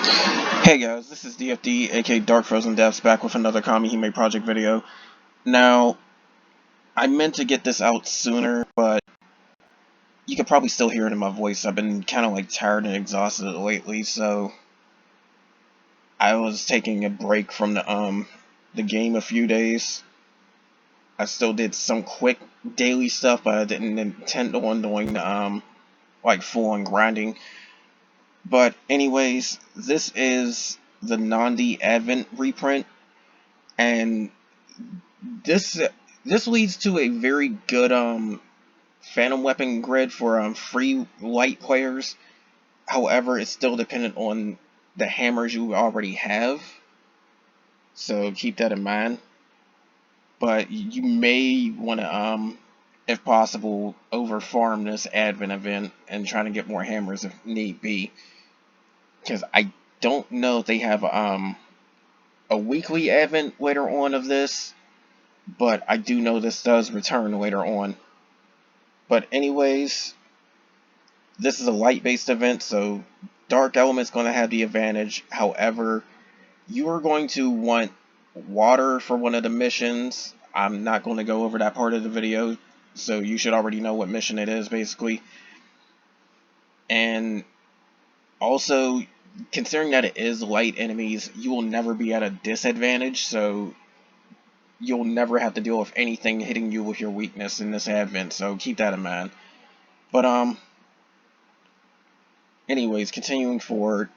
Hey guys, this is DFD, aka Dark Frozen Devs, back with another Kamihime project video. Now, I meant to get this out sooner, but you can probably still hear it in my voice. I've been kind of like tired and exhausted lately, so I was taking a break from the game a few days. I still did some quick daily stuff, but I didn't intend on doing like full-on grinding. But anyways, this is the Nandi Advent reprint, and this this leads to a very good phantom weapon grid for free light players. However, it's still dependent on the hammers you already have, so keep that in mind. But you may want to if possible over farm this advent event and trying to get more hammers if need be, because I don't know if they have a weekly advent later on of this, but I do know this does return later on. But anyways, this is a light-based event, so dark element's going to have the advantage. However, you are going to want water for one of the missions. I'm not going to go over that part of the video, so you should already know what mission it is, basically. And also, considering that it is light enemies, you will never be at a disadvantage, so you'll never have to deal with anything hitting you with your weakness in this advent, so keep that in mind. But anyways, continuing forward,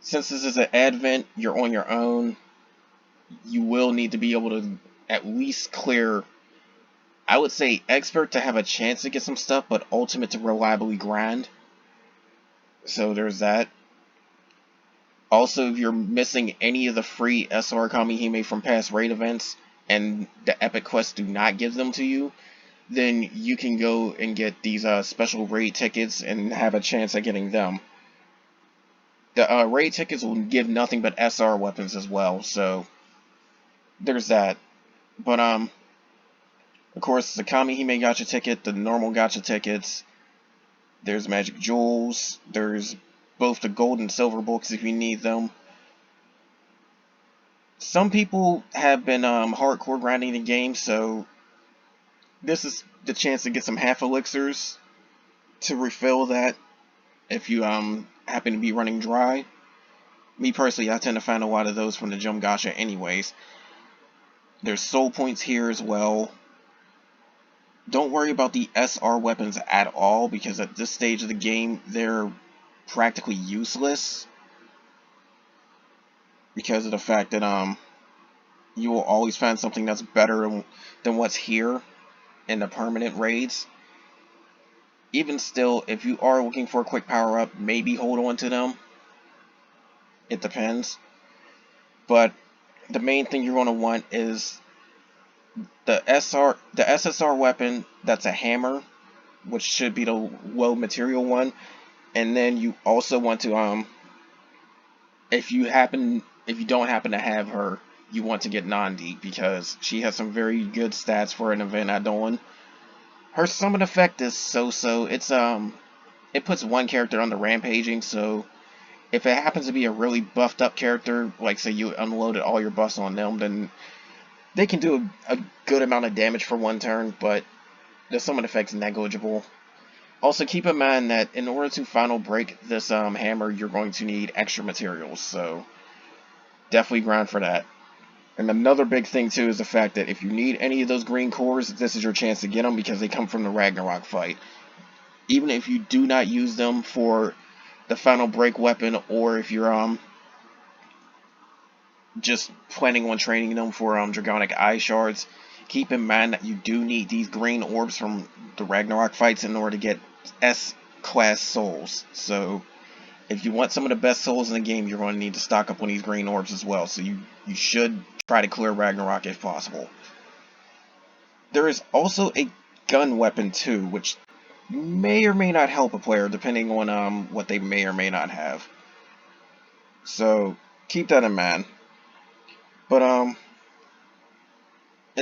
since this is an advent, you're on your own, you will need to be able to at least clear, I would say expert to have a chance to get some stuff, but ultimate to reliably grind. So there's that. Also, if you're missing any of the free SR Kamihime from past raid events, and the epic quests do not give them to you, then you can go and get these special raid tickets and have a chance at getting them. The raid tickets will give nothing but SR weapons as well, so there's that. But of course, the Kamihime gacha ticket, the normal gacha tickets, there's magic jewels, there's both the gold and silver books if you need them. Some people have been hardcore grinding the game, so this is the chance to get some half elixirs to refill that if you happen to be running dry. Me personally, I tend to find a lot of those from the gem gacha anyways. There's soul points here as well. Don't worry about the SR weapons at all, because at this stage of the game, they're practically useless. Because of the fact that you will always find something that's better than what's here in the permanent raids. Even still, if you are looking for a quick power-up, maybe hold on to them. It depends. But the main thing you're going to want is the SSR weapon that's a hammer, which should be the low material one. And then you also want to if you don't happen to have her, you want to get Nandi, because she has some very good stats for an event at dawn. Her summon effect is so-so. It puts one character on the rampaging, so if it happens to be a really buffed up character, like say you unloaded all your buffs on them, then they can do a good amount of damage for one turn, but the summon effect's negligible. Also, keep in mind that in order to final break this hammer, you're going to need extra materials, so definitely grind for that. And another big thing too is the fact that if you need any of those green cores, this is your chance to get them, because they come from the Ragnarok fight. Even if you do not use them for the final break weapon, or if you're just planning on training them for Dragonic Eye Shards, keep in mind that you do need these green orbs from the Ragnarok fights in order to get S-class souls. So if you want some of the best souls in the game, you're going to need to stock up on these green orbs as well. So you should try to clear Ragnarok if possible. There is also a gun weapon too, which may or may not help a player depending on what they may or may not have. So keep that in mind. But and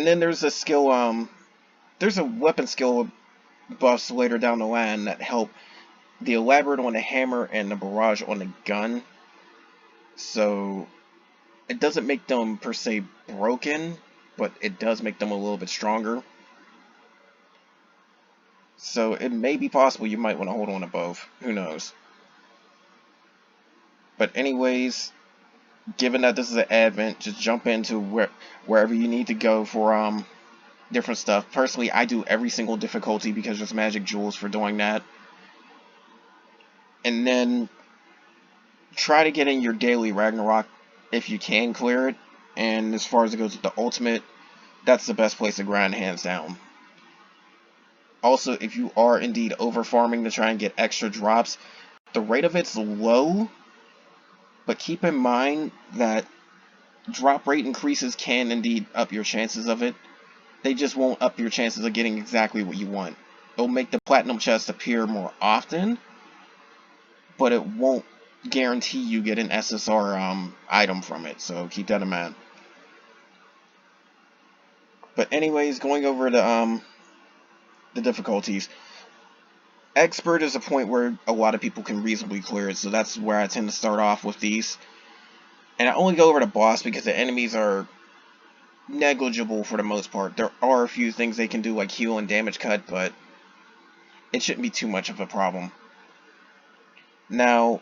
then there's a skill there's a weapon skill buffs later down the line that help the elaborate on the hammer and the barrage on the gun. So it doesn't make them per se broken, but it does make them a little bit stronger. So it may be possible you might want to hold on to both. Who knows? But anyways, given that this is an advent, just jump into wherever you need to go for different stuff. Personally, I do every single difficulty because there's magic jewels for doing that. And then try to get in your daily Ragnarok if you can clear it. And as far as it goes with the ultimate, that's the best place to grind, hands down. Also, if you are indeed over farming to try and get extra drops, the rate of it's low, but keep in mind that drop rate increases can indeed up your chances of it. They just won't up your chances of getting exactly what you want. It'll make the platinum chest appear more often, but it won't guarantee you get an SSR item from it, so keep that in mind. But anyways, going over the difficulties. Expert is a point where a lot of people can reasonably clear it, so that's where I tend to start off with these. And I only go over the boss because the enemies are negligible for the most part. There are a few things they can do like heal and damage cut, but it shouldn't be too much of a problem. Now,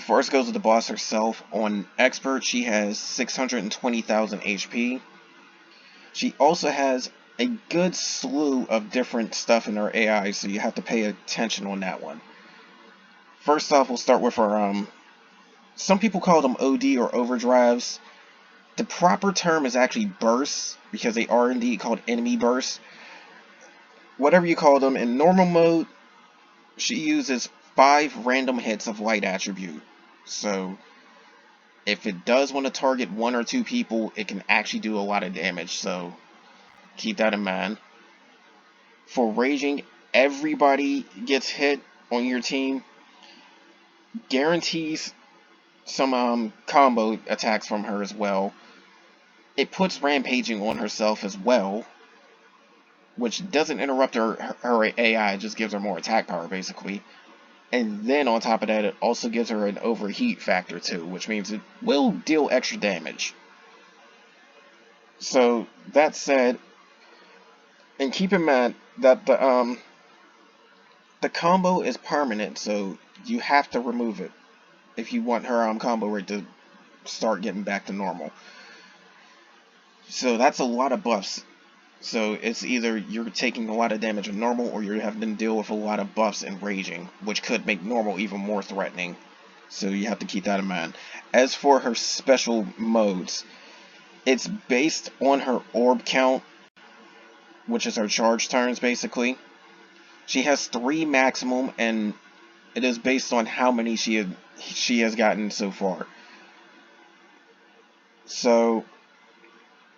first goes with the boss herself. On Expert, she has 620,000 HP. She also has a good slew of different stuff in her AI, so you have to pay attention on that one. First off, we'll start with her, some people call them OD or overdrives. The proper term is actually bursts, because they are indeed called enemy bursts. Whatever you call them, in normal mode, she uses 5 random hits of light attribute. So, if it does want to target 1 or 2 people, it can actually do a lot of damage, so keep that in mind. For raging, everybody gets hit on your team. Guarantees some combo attacks from her as well. It puts rampaging on herself as well, which doesn't interrupt her AI, it just gives her more attack power basically. And then on top of that, it also gives her an overheat factor too, which means it will deal extra damage. So that said, and keep in mind that the combo is permanent, so you have to remove it if you want her combo rate to start getting back to normal. So that's a lot of buffs. So it's either you're taking a lot of damage in normal, or you're having to deal with a lot of buffs in raging, which could make normal even more threatening. So you have to keep that in mind. As for her special modes, it's based on her orb count, which is her charge turns basically. She has 3 maximum, and it is based on how many she has gotten so far. So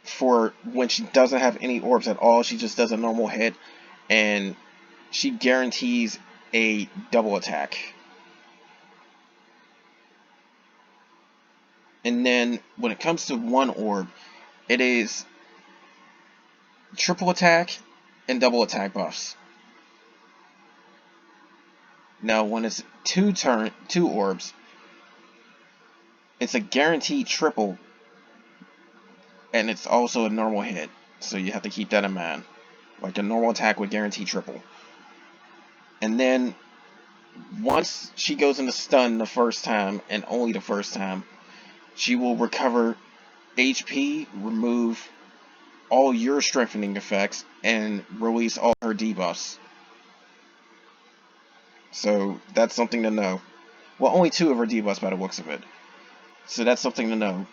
for when she doesn't have any orbs at all, she just does a normal hit, and she guarantees a double attack. And then when it comes to 1 orb, it is triple attack and double attack buffs. Now when it's 2 orbs, it's a guaranteed triple, and it's also a normal hit, so you have to keep that in mind. Like a normal attack would guarantee triple. And then once she goes into stun the first time, and only the first time, she will recover HP, remove all your strengthening effects, and release all her debuffs. So that's something to know. Well, only 2 of her debuffs by the looks of it. So that's something to know.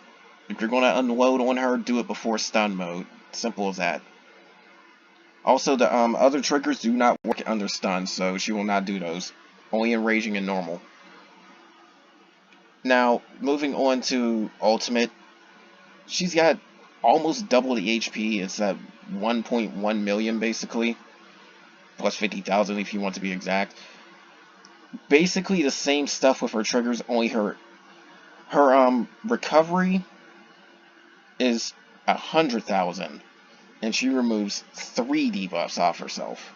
If you're going to unload on her, do it before stun mode. Simple as that. Also, the other triggers do not work under stun, so she will not do those. Only in raging and normal. Now, moving on to ultimate, she's got almost double the HP. It's at 1.1 million basically, plus 50,000 if you want to be exact. Basically the same stuff with her triggers, only her recovery is 100,000, and she removes 3 debuffs off herself.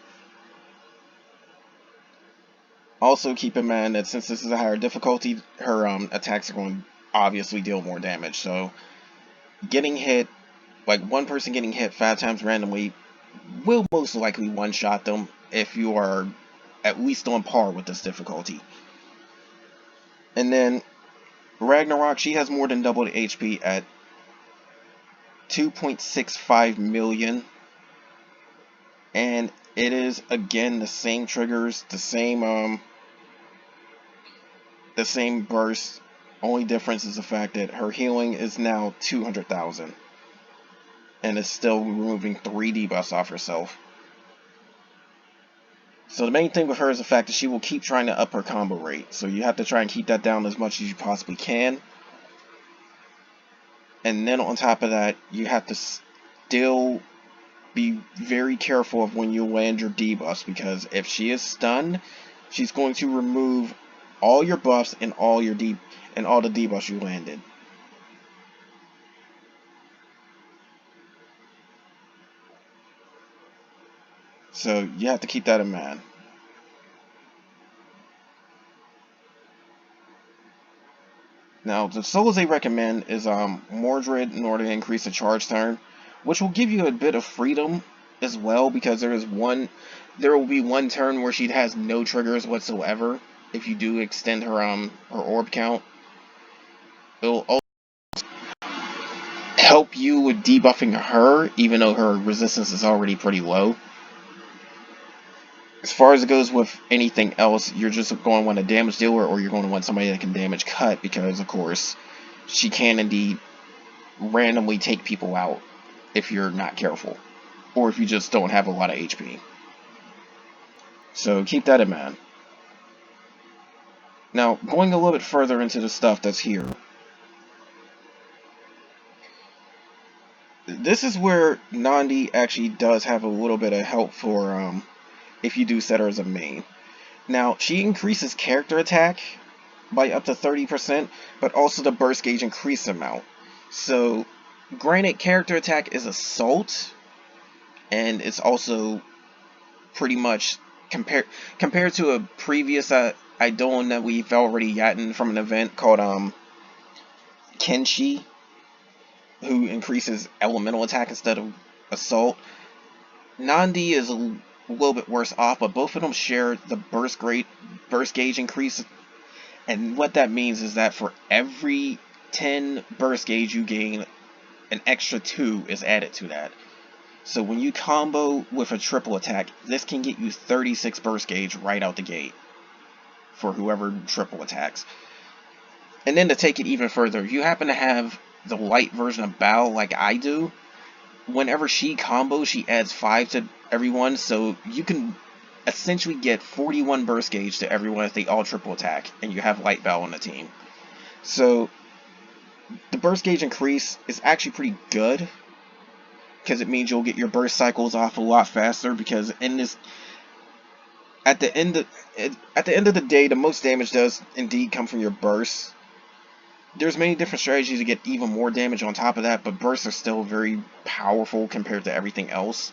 Also keep in mind that since this is a higher difficulty, her attacks are going to obviously deal more damage. So getting hit, like one person getting hit 5 times randomly, will most likely one-shot them if you are at least on par with this difficulty. And then Ragnarok, she has more than double the HP at 2.65 million. And it is again the same triggers, the same burst. Only difference is the fact that her healing is now 200,000 and is still removing 3 debuffs off herself. So the main thing with her is the fact that she will keep trying to up her combo rate. So you have to try and keep that down as much as you possibly can. And then on top of that, you have to still be very careful of when you land your debuffs, because if she is stunned, she's going to remove all your buffs and all the debuffs you landed. So you have to keep that in mind. Now, the solos they recommend is Mordred in order to increase the charge turn, which will give you a bit of freedom as well, because there will be one turn where she has no triggers whatsoever if you do extend her orb count. It will also help you with debuffing her, even though her resistance is already pretty low. As far as it goes with anything else, you're just going to want a damage dealer, or you're going to want somebody that can damage cut, because of course she can indeed randomly take people out if you're not careful, or if you just don't have a lot of HP. So keep that in mind. Now, going a little bit further into the stuff that's here, this is where Nandi actually does have a little bit of help for if you do set her as a main. Now, she increases character attack by up to 30%, but also the burst gauge increase amount. So, granted, character attack is assault, and it's also pretty much compared to a previous Eidolon that we've already gotten from an event called Kenshi, who increases elemental attack instead of assault. Nandi is a little bit worse off, but both of them share the burst gauge increase. And what that means is that for every 10 burst gauge you gain, an extra 2 is added to that. So when you combo with a triple attack, this can get you 36 burst gauge right out the gate for whoever triple attacks. And then to take it even further, if you happen to have the light version of Bao like I do, whenever she combos, she adds 5 to everyone, so you can essentially get 41 burst gauge to everyone if they all triple attack, and you have light Bao on the team. So the burst gauge increase is actually pretty good, because it means you'll get your burst cycles off a lot faster, because in this, at the end of the day, the most damage does indeed come from your bursts. There's many different strategies to get even more damage on top of that, but bursts are still very powerful compared to everything else.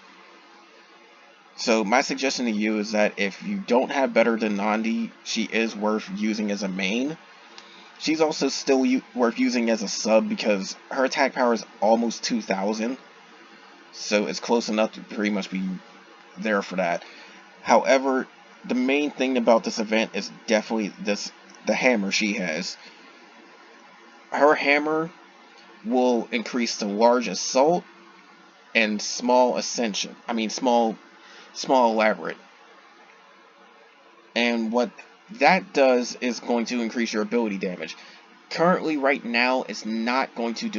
So my suggestion to you is that if you don't have better than Nandi, she is worth using as a main. She's also still worth using as a sub, because her attack power is almost 2,000. So it's close enough to pretty much be there for that. However, the main thing about this event is definitely the hammer she has. Her hammer will increase the large assault and small ascension. I mean small elaborate. And what that does is going to increase your ability damage. Currently, right now, it's not going to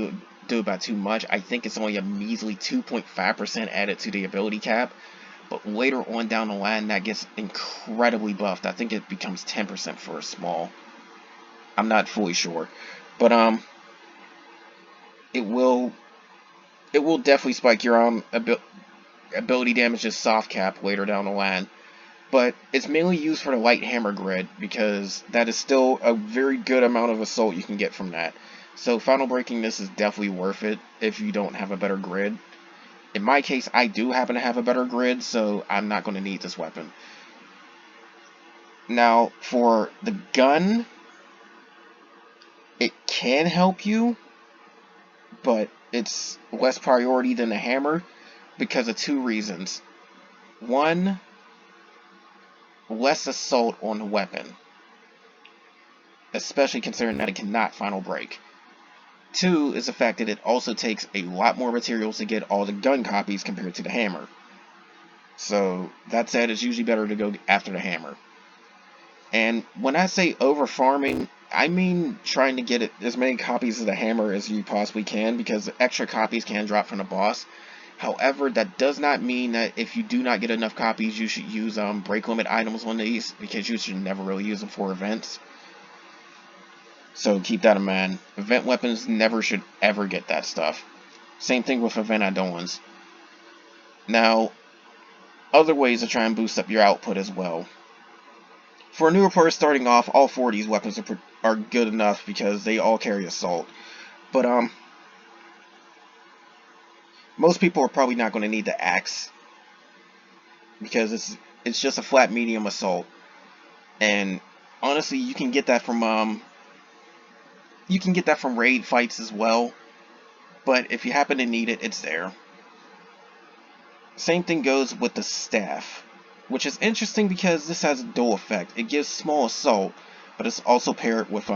do about too much. I think it's only a measly 2.5% added to the ability cap. But later on down the line, that gets incredibly buffed. I think it becomes 10% for a small. I'm not fully sure. But it will definitely spike your ability damage as soft cap later down the line. But it's mainly used for the light hammer grid, because that is still a very good amount of assault you can get from that. So final breaking this is definitely worth it if you don't have a better grid. In my case, I do happen to have a better grid, so I'm not going to need this weapon. Now, for the gun, It can help you, but it's less priority than the hammer because of two reasons. One, less assault on the weapon, especially considering that it cannot final break. Two is the fact that it also takes a lot more materials to get all the gun copies compared to the hammer. So that said, it's usually better to go after the hammer. And when I say over farming, I mean trying to get it as many copies of the hammer as you possibly can, because extra copies can drop from the boss. However, that does not mean that if you do not get enough copies, you should use break limit items on these, because you should never really use them for events. So keep that in mind. Event weapons never should ever get that stuff. Same thing with event add-ons. Now, other ways to try and boost up your output as well. For a newer player starting off, all four of these weapons are good enough because they all carry assault. But most people are probably not going to need the axe because it's just a flat medium assault. And honestly, you can get that from raid fights as well. But if you happen to need it, it's there. Same thing goes with the staff, which is interesting because this has a dual effect. It gives small assault, but it's also paired with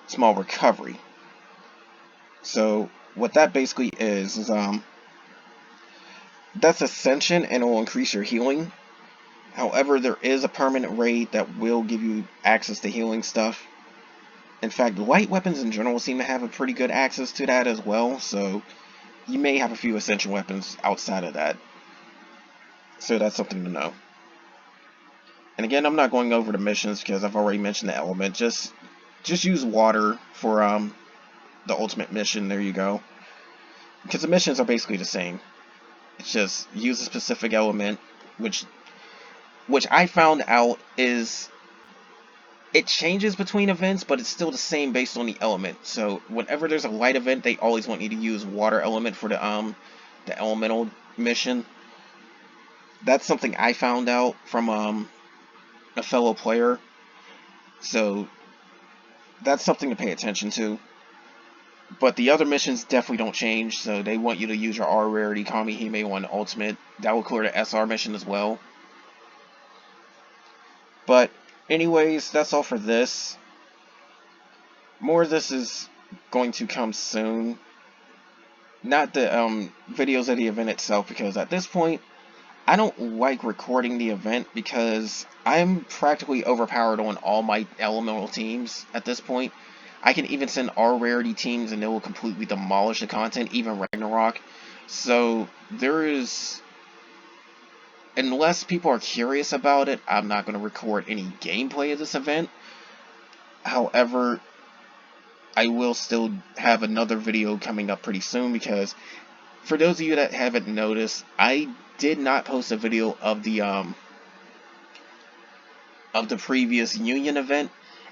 small recovery. So what that basically is that's Ascension, and it will increase your healing. However, there is a permanent raid that will give you access to healing stuff. In fact, light weapons in general seem to have a pretty good access to that as well, so you may have a few Ascension weapons outside of that. So that's something to know. And again, I'm not going over the missions because I've already mentioned the element. Just use water for the ultimate mission. There you go. Because the missions are basically the same. It's just use a specific element, which I found out is it changes between events, but it's still the same based on the element. So whenever there's a light event, they always want you to use water element for the elemental mission. That's something I found out from a fellow player. So that's something to pay attention to. But the other missions definitely don't change, so they want you to use your R rarity Kamihime on ultimate. That will clear the SR mission as well. But anyways, that's all for this. More of this is going to come soon. Not the videos of the event itself, because at this point I don't like recording the event because I'm practically overpowered on all my elemental teams at this point. I can even send R rarity teams and they will completely demolish the content, even Ragnarok. So there is, unless people are curious about it, I'm not going to record any gameplay of this event. However, I will still have another video coming up pretty soon, because for those of you that haven't noticed, I did not post a video of the previous Union event,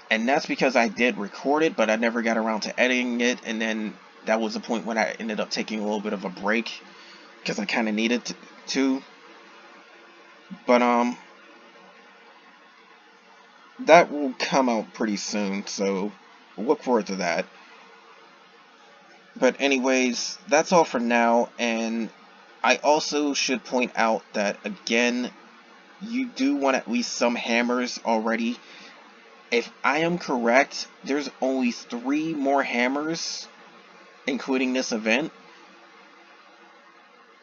and that's because I did record it, but I never got around to editing it, and then that was the point when I ended up taking a little bit of a break, because I kind of needed to. But that will come out pretty soon, so look forward to that. But anyways, that's all for now, and I also should point out that, again, you do want at least some hammers already. If I am correct, there's only 3 more hammers, including this event.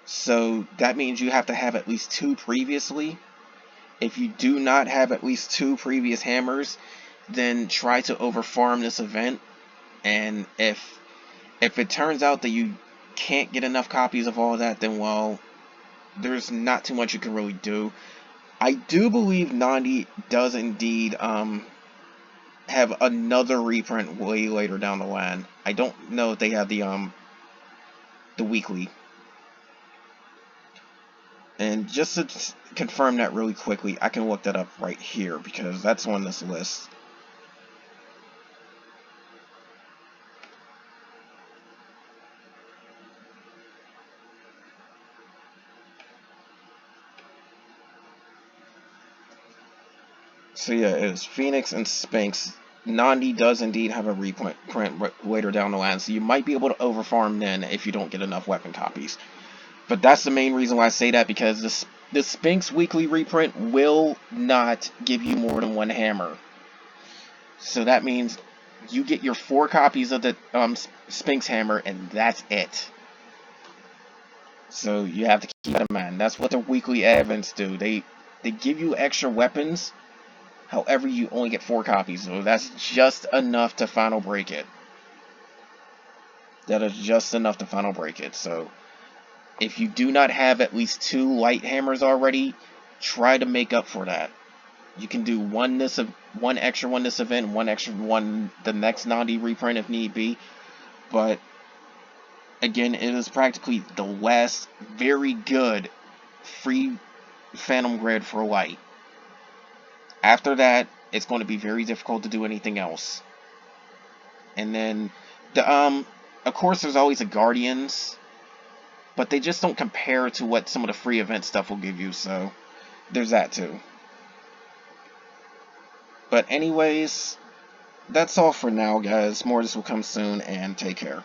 So that means you have to have at least 2 previously. If you do not have at least 2 previous hammers, then try to overfarm this event. And if it turns out that you can't get enough copies of all that, then well, there's not too much you can really do. I do believe Nandi does indeed have another reprint way later down the line. I don't know if they have the weekly. And just to confirm that really quickly, I can look that up right here because that's on this list. So yeah, it was Phoenix and Sphinx. Nandi does indeed have a reprint later down the line, so you might be able to overfarm then if you don't get enough weapon copies. But that's the main reason why I say that, because the Sphinx weekly reprint will not give you more than one hammer. So that means you get your 4 copies of the Sphinx hammer, and that's it. So you have to keep that in mind. That's what the weekly events do. They give you extra weapons. However, you only get 4 copies, so that's just enough to final break it. That is just enough to final break it. So if you do not have at least 2 light hammers already, try to make up for that. You can do one extra one this event, one extra one the next Nandi reprint if need be. But again, it is practically the last very good free Phantom Grid for light. After that, it's going to be very difficult to do anything else. And then of course there's always the Guardians, but they just don't compare to what some of the free event stuff will give you, so there's that too. But anyways, that's all for now, guys. More of this will come soon, and take care.